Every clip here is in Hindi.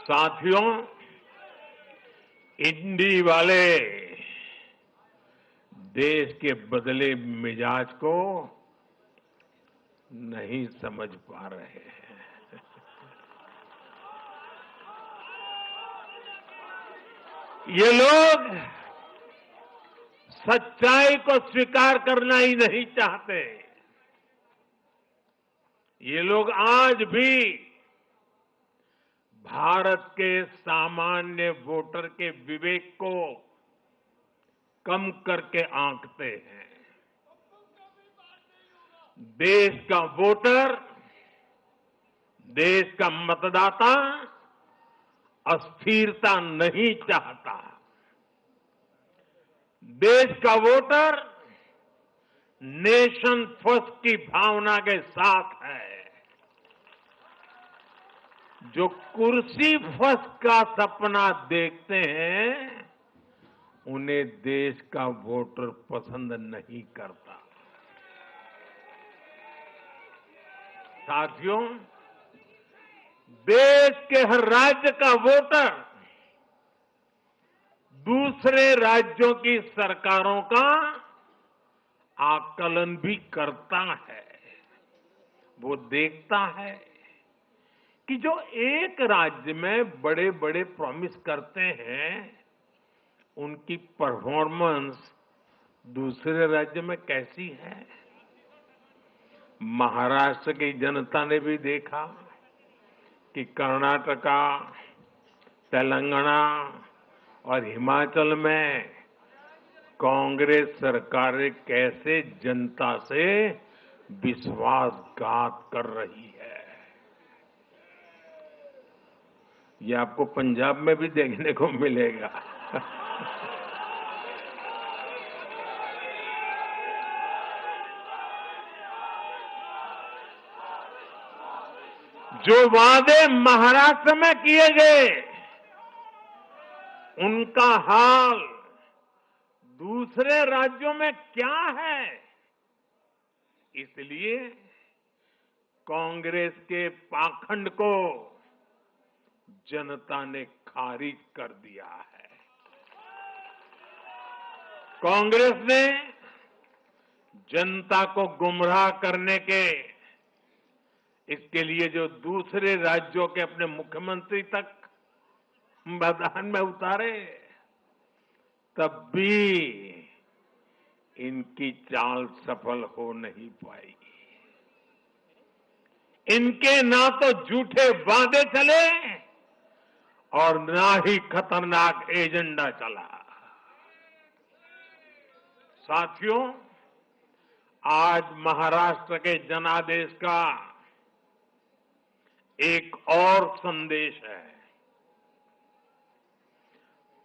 साथियों, इंडी वाले देश के बदले मिजाज को नहीं समझ पा रहे हैं। ये लोग सच्चाई को स्वीकार करना ही नहीं चाहते। ये लोग आज भी भारत के सामान्य वोटर के विवेक को कम करके आंकते हैं। देश का वोटर, देश का मतदाता अस्थिरता नहीं चाहता। देश का वोटर नेशन फर्स्ट की भावना के साथ है। जो कुर्सी फर्स्ट का सपना देखते हैं, उन्हें देश का वोटर पसंद नहीं करता। साथियों, देश के हर राज्य का वोटर दूसरे राज्यों की सरकारों का आकलन भी करता है। वो देखता है कि जो एक राज्य में बड़े बड़े प्रॉमिस करते हैं, उनकी परफॉर्मेंस दूसरे राज्य में कैसी है। महाराष्ट्र की जनता ने भी देखा कि कर्नाटका, तेलंगाना और हिमाचल में कांग्रेस सरकारें कैसे जनता से विश्वासघात कर रही है। ये आपको पंजाब में भी देखने को मिलेगा। जो वादे महाराष्ट्र में किए गए, उनका हाल दूसरे राज्यों में क्या है। इसलिए कांग्रेस के पाखंड को जनता ने खारिज कर दिया है। कांग्रेस ने जनता को गुमराह करने के इसके लिए जो दूसरे राज्यों के अपने मुख्यमंत्री तक मैदान में उतारे, तब भी इनकी चाल सफल हो नहीं पाई। इनके ना तो झूठे वादे चले और ना ही खतरनाक एजेंडा चला। साथियों, आज महाराष्ट्र के जनादेश का एक और संदेश है।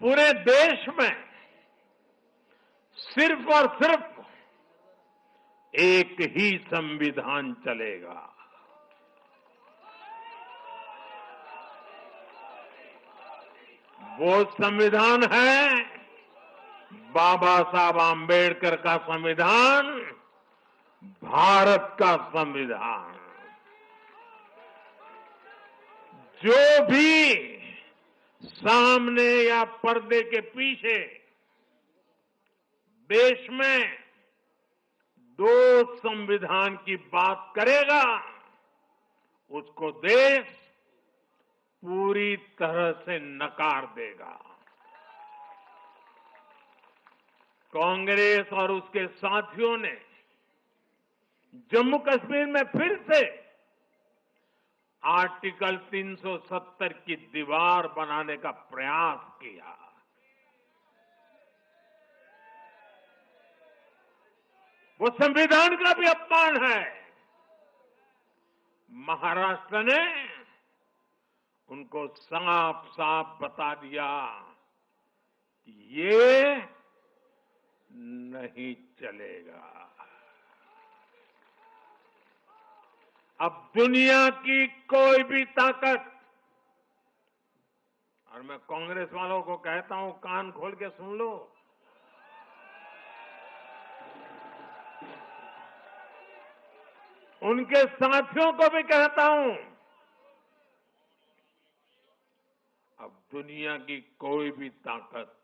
पूरे देश में सिर्फ और सिर्फ एक ही संविधान चलेगा। वो संविधान है बाबा साहब आम्बेडकर का संविधान, भारत का संविधान। जो भी सामने या पर्दे के पीछे देश में दो संविधान की बात करेगा, उसको देश पूरी तरह से नकार देगा। कांग्रेस और उसके साथियों ने जम्मू कश्मीर में फिर से आर्टिकल 370 की दीवार बनाने का प्रयास किया। वो संविधान का भी अपमान है। महाराष्ट्र ने उनको साफ साफ बता दिया कि ये नहीं चलेगा। अब दुनिया की कोई भी ताकत, और मैं कांग्रेस वालों को कहता हूं, कान खोल के सुन लो, उनके साथियों को भी कहता हूं, अब दुनिया की कोई भी ताकत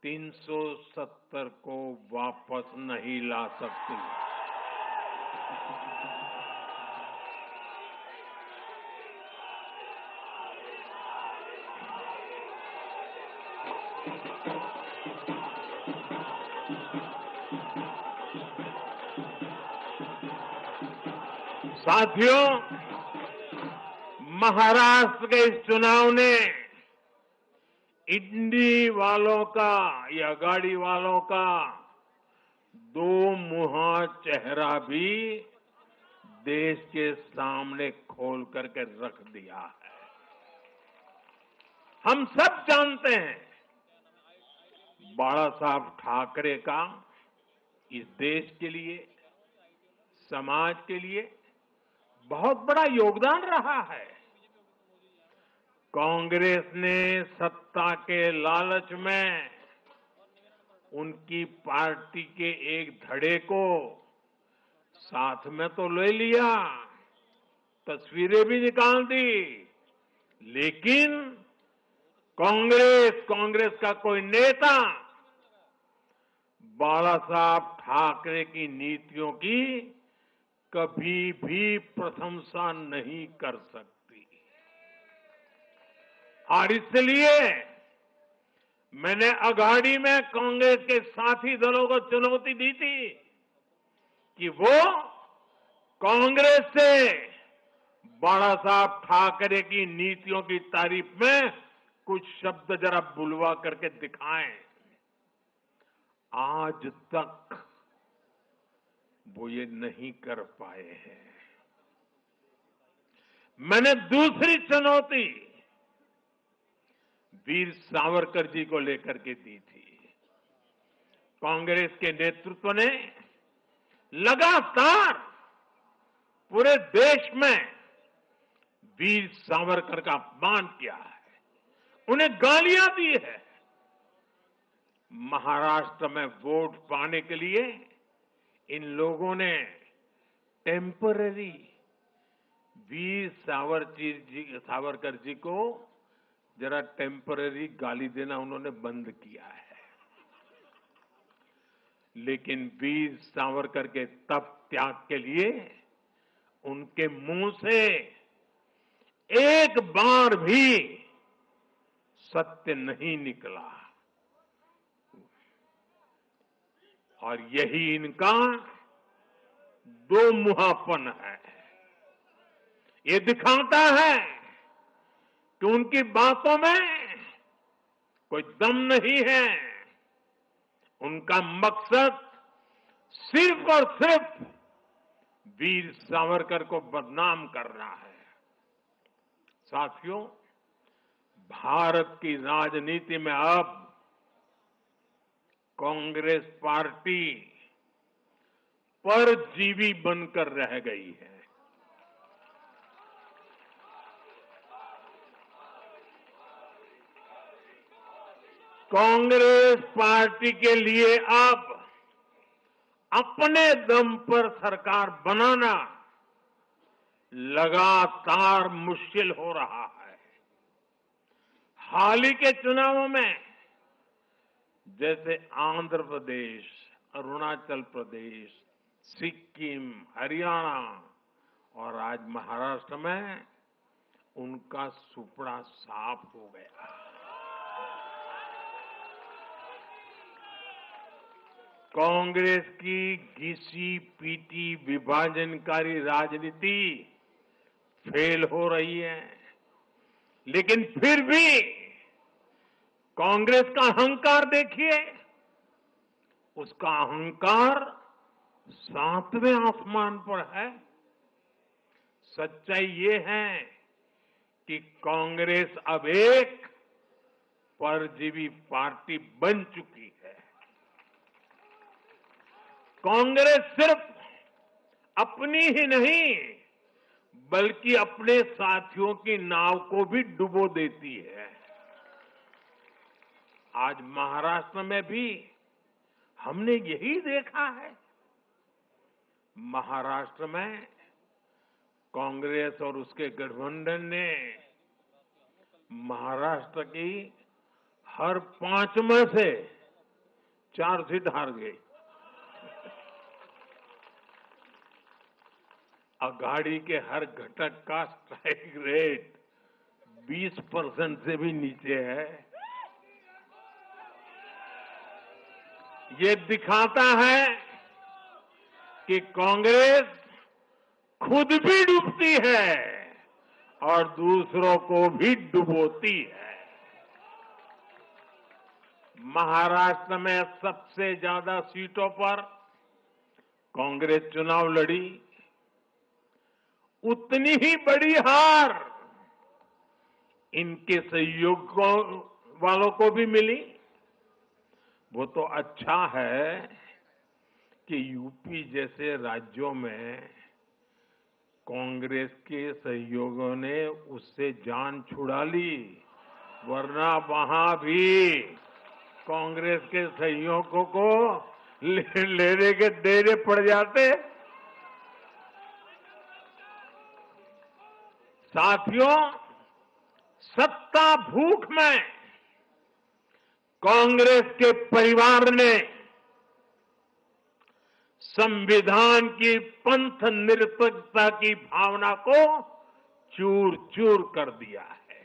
370 को वापस नहीं ला सकती। साथियों, महाराष्ट्र के इस चुनाव ने इंडी वालों का या गाड़ी वालों का दो मुहा चेहरा भी देश के सामने खोल करके रख दिया है। हम सब जानते हैं बाला साहब ठाकरे का इस देश के लिए, समाज के लिए बहुत बड़ा योगदान रहा है। कांग्रेस ने सत्ता के लालच में उनकी पार्टी के एक धड़े को साथ में तो ले लिया, तस्वीरें भी निकाल दी, लेकिन कांग्रेस का कोई नेता बाला साहब ठाकरे की नीतियों की कभी भी प्रशंसा नहीं कर सकती। और इसलिए मैंने अघाड़ी में कांग्रेस के साथी दलों को चुनौती दी थी कि वो कांग्रेस से बाला साहब ठाकरे की नीतियों की तारीफ में कुछ शब्द जरा बुलवा करके दिखाएं। आज तक वो ये नहीं कर पाए हैं। मैंने दूसरी चुनौती वीर सावरकर जी को लेकर के दी थी। कांग्रेस के नेतृत्व ने लगातार पूरे देश में वीर सावरकर का अपमान किया है, उन्हें गालियां दी है। महाराष्ट्र में वोट पाने के लिए इन लोगों ने टेम्पररी वीर सावरकर जी को जरा टेम्पररी गाली देना उन्होंने बंद किया है। लेकिन वीर सावरकर के तप त्याग के लिए उनके मुंह से एक बार भी सत्य नहीं निकला, और यही इनका दो मुहापन है। ये दिखाता है कि उनकी बातों में कोई दम नहीं है। उनका मकसद सिर्फ और सिर्फ वीर सावरकर को बदनाम करना है। साथियों, भारत की राजनीति में अब कांग्रेस पार्टी परजीवी बनकर रह गई है। कांग्रेस पार्टी के लिए अब अपने दम पर सरकार बनाना लगातार मुश्किल हो रहा है। हाल ही के चुनावों में जैसे आंध्र प्रदेश, अरुणाचल प्रदेश, सिक्किम, हरियाणा और आज महाराष्ट्र में उनका सुपड़ा साफ हो गया। कांग्रेस की घिसी पीटी विभाजनकारी राजनीति फेल हो रही है, लेकिन फिर भी कांग्रेस का अहंकार देखिए, उसका अहंकार 7वें आसमान पर है। सच्चाई ये है कि कांग्रेस अब एक परजीवी पार्टी बन चुकी है। कांग्रेस सिर्फ अपनी ही नहीं बल्कि अपने साथियों की नाव को भी डुबो देती है। आज महाराष्ट्र में भी हमने यही देखा है। महाराष्ट्र में कांग्रेस और उसके गठबंधन ने महाराष्ट्र की हर 5 में से 4 सीट हार गई। अघाड़ी के हर घटक का स्ट्राइक रेट 20% से भी नीचे है। ये दिखाता है कि कांग्रेस खुद भी डूबती है और दूसरों को भी डुबोती है। महाराष्ट्र में सबसे ज्यादा सीटों पर कांग्रेस चुनाव लड़ी, उतनी ही बड़ी हार इनके सहयोग वालों को भी मिली। वो तो अच्छा है कि यूपी जैसे राज्यों में कांग्रेस के सहयोगियों ने उससे जान छुड़ा ली, वरना वहां भी कांग्रेस के सहयोगियों को लेने के देने पड़ जाते। साथियों, सत्ता भूख में कांग्रेस के परिवार ने संविधान की पंथ निरपेक्षता की भावना को चूर चूर कर दिया है।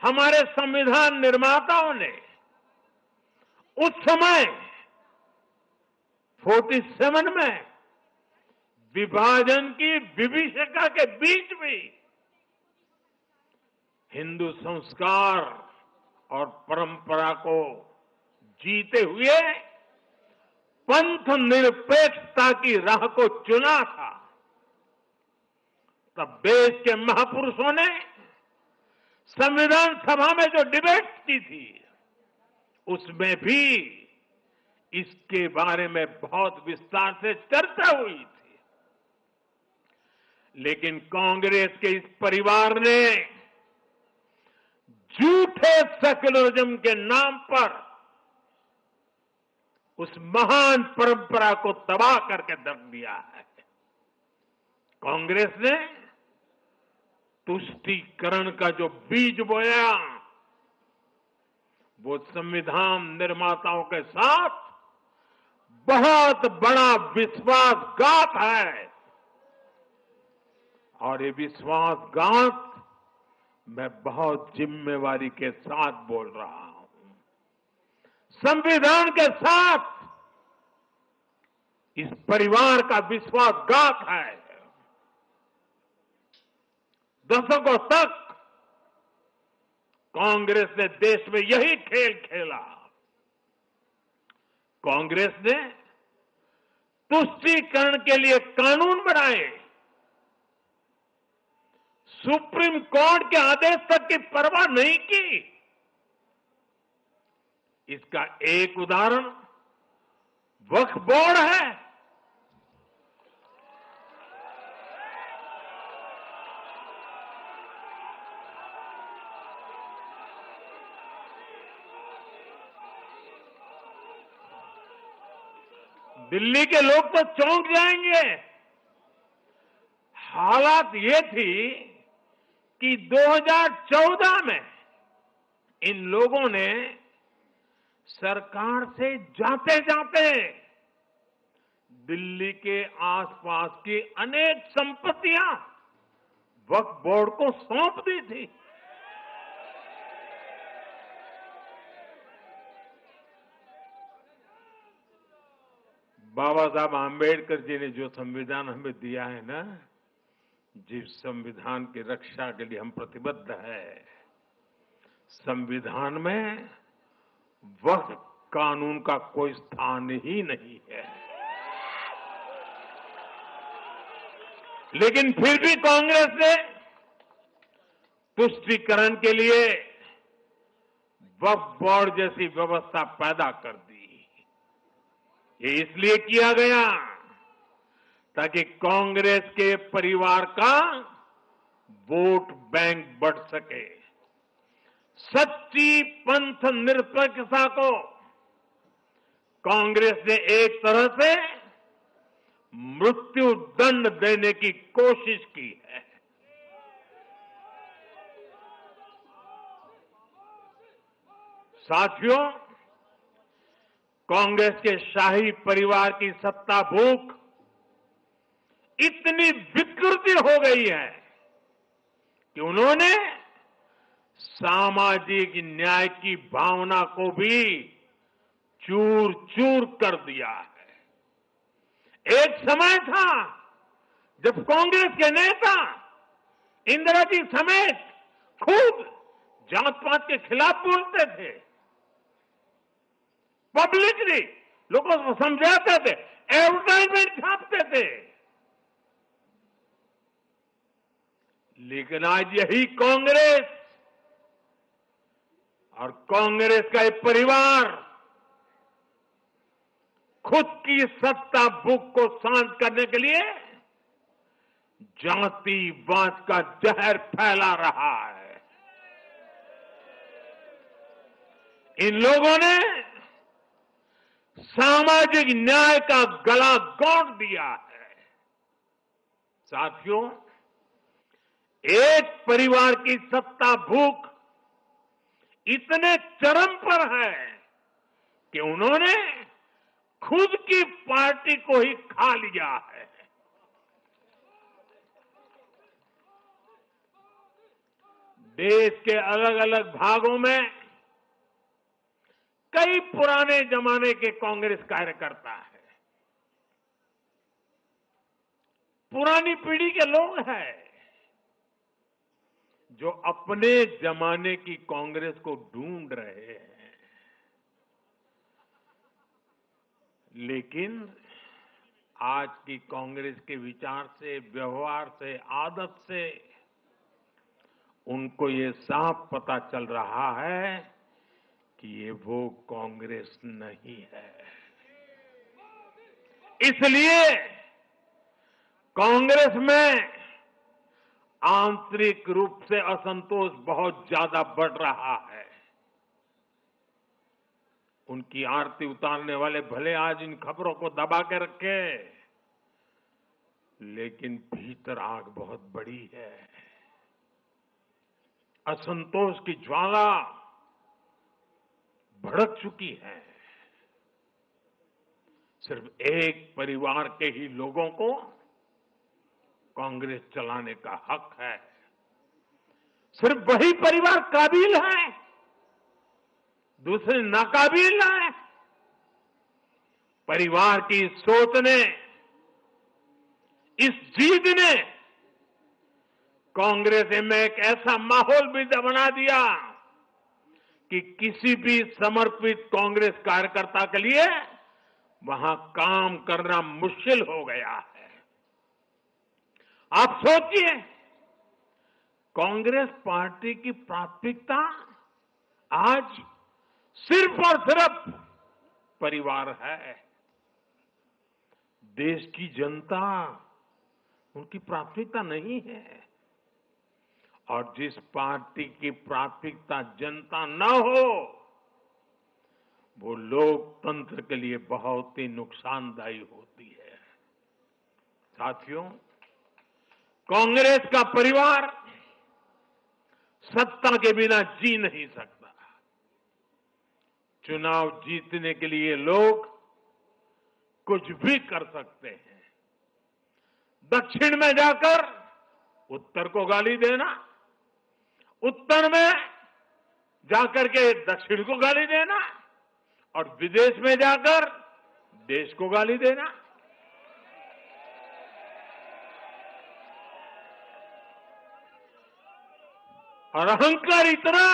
हमारे संविधान निर्माताओं ने उस समय 47 में विभाजन की विभीषिका के बीच भी हिंदू संस्कार और परंपरा को जीते हुए पंथ निरपेक्षता की राह को चुना था। तब देश के महापुरुषों ने संविधान सभा में जो डिबेट की थी, उसमें भी इसके बारे में बहुत विस्तार से चर्चा हुई थी। लेकिन कांग्रेस के इस परिवार ने झूठे सेक्युलरिज्म के नाम पर उस महान परंपरा को तबाह करके रख दिया है। कांग्रेस ने तुष्टीकरण का जो बीज बोया, वो संविधान निर्माताओं के साथ बहुत बड़ा विश्वासघात है। और ये विश्वासघात मैं बहुत जिम्मेवारी के साथ बोल रहा हूं। संविधान के साथ इस परिवार का विश्वासघात है। दशकों तक कांग्रेस ने देश में यही खेल खेला। कांग्रेस ने तुष्टीकरण के लिए कानून बनाए, सुप्रीम कोर्ट के आदेश तक की परवाह नहीं की। इसका एक उदाहरण वक्फ बोर्ड है। दिल्ली के लोग तो चौंक जाएंगे। हालात ये थी कि 2014 में इन लोगों ने सरकार से जाते जाते दिल्ली के आसपास की अनेक संपत्तियां वक्फ बोर्ड को सौंप दी थी। बाबा साहब आम्बेडकर जी ने जो संविधान हमें दिया है ना, जिस संविधान की रक्षा के लिए हम प्रतिबद्ध है, संविधान में वक्फ कानून का कोई स्थान ही नहीं है। लेकिन फिर भी कांग्रेस ने तुष्टीकरण के लिए वक्फ बोर्ड जैसी व्यवस्था पैदा कर दी। ये इसलिए किया गया ताकि कांग्रेस के परिवार का वोट बैंक बढ़ सके। सच्ची पंथ निरपेक्षता को कांग्रेस ने एक तरह से मृत्यु दंड देने की कोशिश की है। साथियों, कांग्रेस के शाही परिवार की सत्ता भूख इतनी विकृति हो गई है कि उन्होंने सामाजिक न्याय की भावना को भी चूर चूर कर दिया है। एक समय था जब कांग्रेस के नेता इंदिरा जी समेत खूब जात पात के खिलाफ बोलते थे, पब्लिकली लोगों को समझाते थे, एडवर्टाइजमेंट छापते थे। लेकिन आज यही कांग्रेस और कांग्रेस का एक परिवार खुद की सत्ता भूख को शांत करने के लिए जातिवाद का जहर फैला रहा है। इन लोगों ने सामाजिक न्याय का गला घोंट दिया है। साथियों, एक परिवार की सत्ता भूख इतने चरम पर है कि उन्होंने खुद की पार्टी को ही खा लिया है। देश के अलग अलग भागों में कई पुराने जमाने के कांग्रेस कार्यकर्ता है, पुरानी पीढ़ी के लोग हैं जो अपने जमाने की कांग्रेस को ढूंढ रहे हैं। लेकिन आज की कांग्रेस के विचार से, व्यवहार से, आदत से उनको ये साफ पता चल रहा है कि ये वो कांग्रेस नहीं है। इसलिए कांग्रेस में आंतरिक रूप से असंतोष बहुत ज्यादा बढ़ रहा है। उनकी आरती उतारने वाले भले आज इन खबरों को दबा के रखे, लेकिन भीतर आग बहुत बड़ी है। असंतोष की ज्वाला भड़क चुकी है। सिर्फ एक परिवार के ही लोगों को कांग्रेस चलाने का हक है। सिर्फ वही परिवार काबिल है, दूसरे नाकाबिल है। परिवार की सोच ने, इस जीत ने कांग्रेस में एक ऐसा माहौल भी बना दिया कि किसी भी समर्पित कांग्रेस कार्यकर्ता के लिए वहां काम करना मुश्किल हो गया है। आप सोचिए, कांग्रेस पार्टी की प्राथमिकता आज सिर्फ और सिर्फ परिवार है। देश की जनता उनकी प्राथमिकता नहीं है। और जिस पार्टी की प्राथमिकता जनता न हो, वो लोकतंत्र के लिए बहुत ही नुकसानदायी होती है। साथियों, कांग्रेस का परिवार सत्ता के बिना जी नहीं सकता। चुनाव जीतने के लिए लोग कुछ भी कर सकते हैं। दक्षिण में जाकर उत्तर को गाली देना, उत्तर में जाकर के दक्षिण को गाली देना, और विदेश में जाकर देश को गाली देना। और अहंकार इतना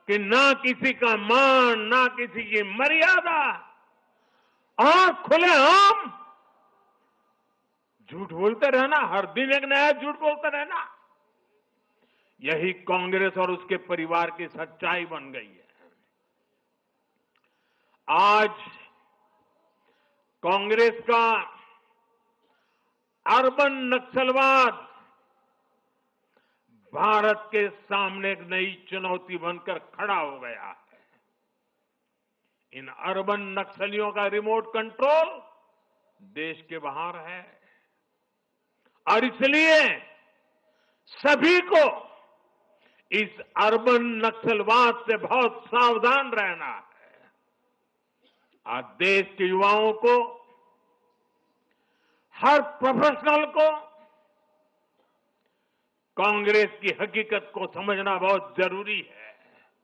कि ना किसी का मान, ना किसी की मर्यादा, और खुलेआम झूठ बोलते रहना, हर दिन एक नया झूठ बोलते रहना। यही कांग्रेस और उसके परिवार की सच्चाई बन गई है। आज कांग्रेस का अर्बन नक्सलवाद भारत के सामने एक नई चुनौती बनकर खड़ा हो गया है। इन अर्बन नक्सलियों का रिमोट कंट्रोल देश के बाहर है, और इसलिए सभी को इस अर्बन नक्सलवाद से बहुत सावधान रहना है। आज देश के युवाओं को, हर प्रोफेशनल को कांग्रेस की हकीकत को समझना बहुत जरूरी है।